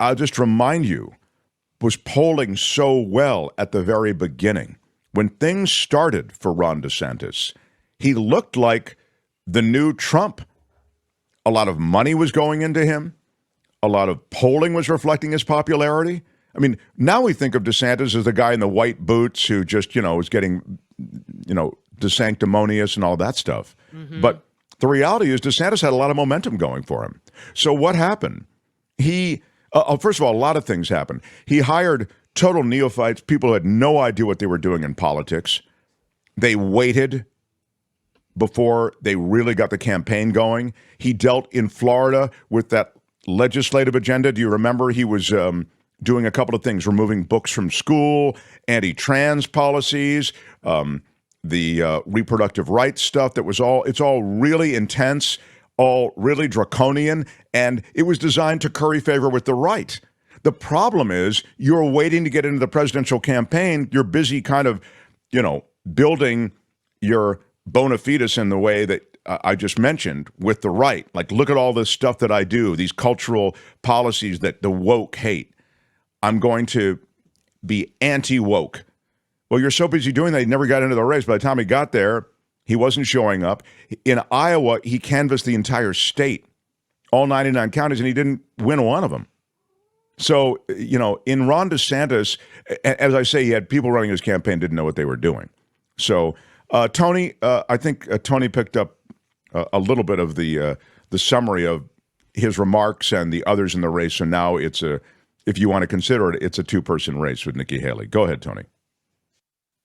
I'll just remind you, was polling so well at the very beginning. When things started for Ron DeSantis, he looked like the new Trump. A lot of money was going into him. A lot of polling was reflecting his popularity. I mean, now we think of DeSantis as the guy in the white boots who just, is getting, desanctimonious and all that stuff. Mm-hmm. But the reality is DeSantis had a lot of momentum going for him. So what happened? First of all, a lot of things happened. He hired total neophytes, people who had no idea what they were doing in politics. They waited before they really got the campaign going. He dealt in Florida with that legislative agenda. Do you remember he was doing a couple of things, removing books from school, anti-trans policies, the reproductive rights stuff it's all really intense, all really draconian, and it was designed to curry favor with the right. The problem is you're waiting to get into the presidential campaign. You're busy kind of, building your bona fides in the way that I just mentioned with the right. Like, look at all this stuff that I do, these cultural policies that the woke hate. I'm going to be anti-woke. Well, you're so busy doing that, he never got into the race. By the time he got there, he wasn't showing up. In Iowa, he canvassed the entire state, all 99 counties, and he didn't win one of them. So, in Ron DeSantis, as I say, he had people running his campaign didn't know what they were doing. So, Tony, I think Tony picked up a little bit of the summary of his remarks and the others in the race. So now if you want to consider it, it's a two-person race with Nikki Haley. Go ahead, Tony.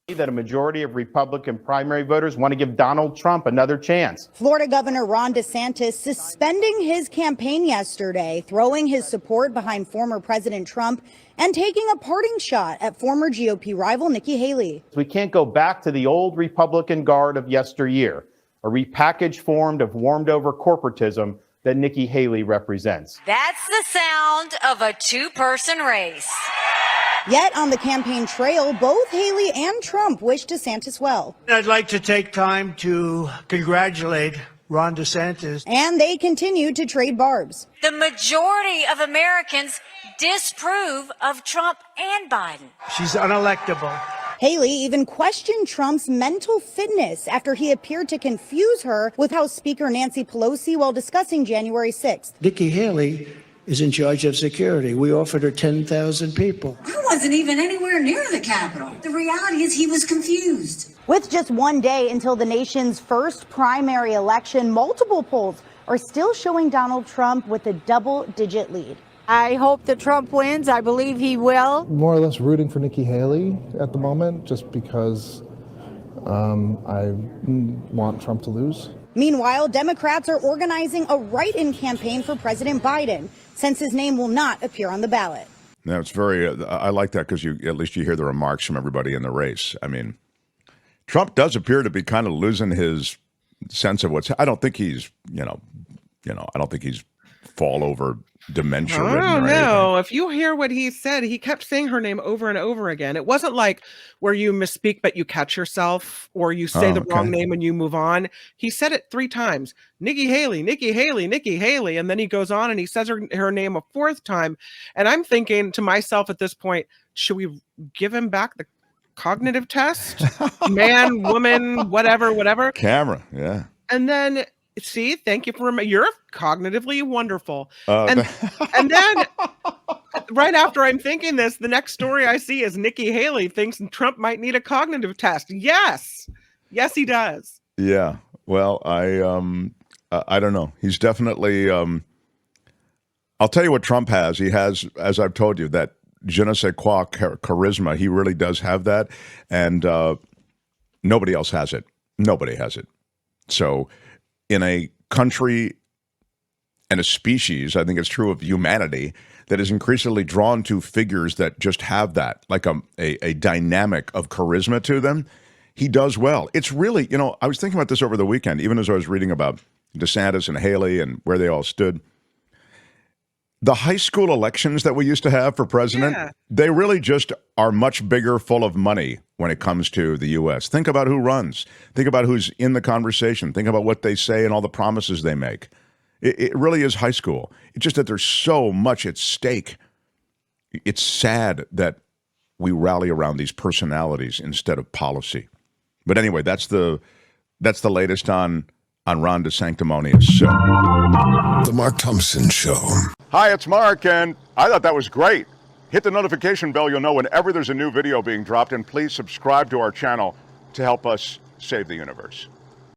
That a majority of Republican primary voters want to give Donald Trump another chance. Florida Governor Ron DeSantis suspending his campaign yesterday, throwing his support behind former President Trump and taking a parting shot at former GOP rival Nikki Haley. We can't go back to the old Republican guard of yesteryear, a repackaged form of warmed-over corporatism that Nikki Haley represents. That's the sound of a two-person race. Yet on the campaign trail, both Haley and Trump wish DeSantis well. I'd like to take time to congratulate Ron DeSantis. And they continue to trade barbs. The majority of Americans disapprove of Trump and Biden. She's unelectable. Haley even questioned Trump's mental fitness after he appeared to confuse her with House Speaker Nancy Pelosi while discussing January 6th. Nikki Haley is in charge of security. We offered her 10,000 people. I wasn't even anywhere near the Capitol. The reality is he was confused. With just one day until the nation's first primary election, multiple polls are still showing Donald Trump with a double-digit lead. I hope that Trump wins. I believe he will. More or less rooting for Nikki Haley at the moment, just because I want Trump to lose. Meanwhile, Democrats are organizing a write-in campaign for President Biden, since his name will not appear on the ballot. Now, it's very, I like that because at least you hear the remarks from everybody in the race. I mean, Trump does appear to be kind of losing his sense of I don't think he's, I don't think he's fall over dementia ridden. I don't know. If you hear what he said, he kept saying her name over and over again. It wasn't like where you misspeak, but you catch yourself, or you say the wrong name and you move on. He said it 3 times. Nikki Haley, Nikki Haley, Nikki Haley. And then he goes on and he says her name a 4th time. And I'm thinking to myself at this point, should we give him back the cognitive test? Man, woman, whatever. Camera, yeah. And then see, thank you for you're cognitively wonderful. And then right after I'm thinking this, the next story I see is Nikki Haley thinks Trump might need a cognitive test. Yes, he does. Yeah. Well, I don't know. He's definitely. I'll tell you what Trump has. He has, as I've told you, that je ne sais quoi charisma. He really does have that, and nobody else has it. Nobody has it. So, in a country and a species, I think it's true of humanity, that is increasingly drawn to figures that just have that, like a dynamic of charisma to them, he does well. It's really, I was thinking about this over the weekend, even as I was reading about DeSantis and Haley and where they all stood. The high school elections that we used to have for president, They really just are much bigger, full of money when it comes to the U.S. Think about who runs. Think about who's in the conversation. Think about what they say and all the promises they make. It really is high school. It's just that there's so much at stake it's sad that we rally around these personalities instead of policy. But anyway, that's the latest on Ron DeSanctimonious. The Mark Thompson Show. Hi, it's Mark, and I thought that was great. Hit the notification bell. You'll know whenever there's a new video being dropped, and please subscribe to our channel to help us save the universe.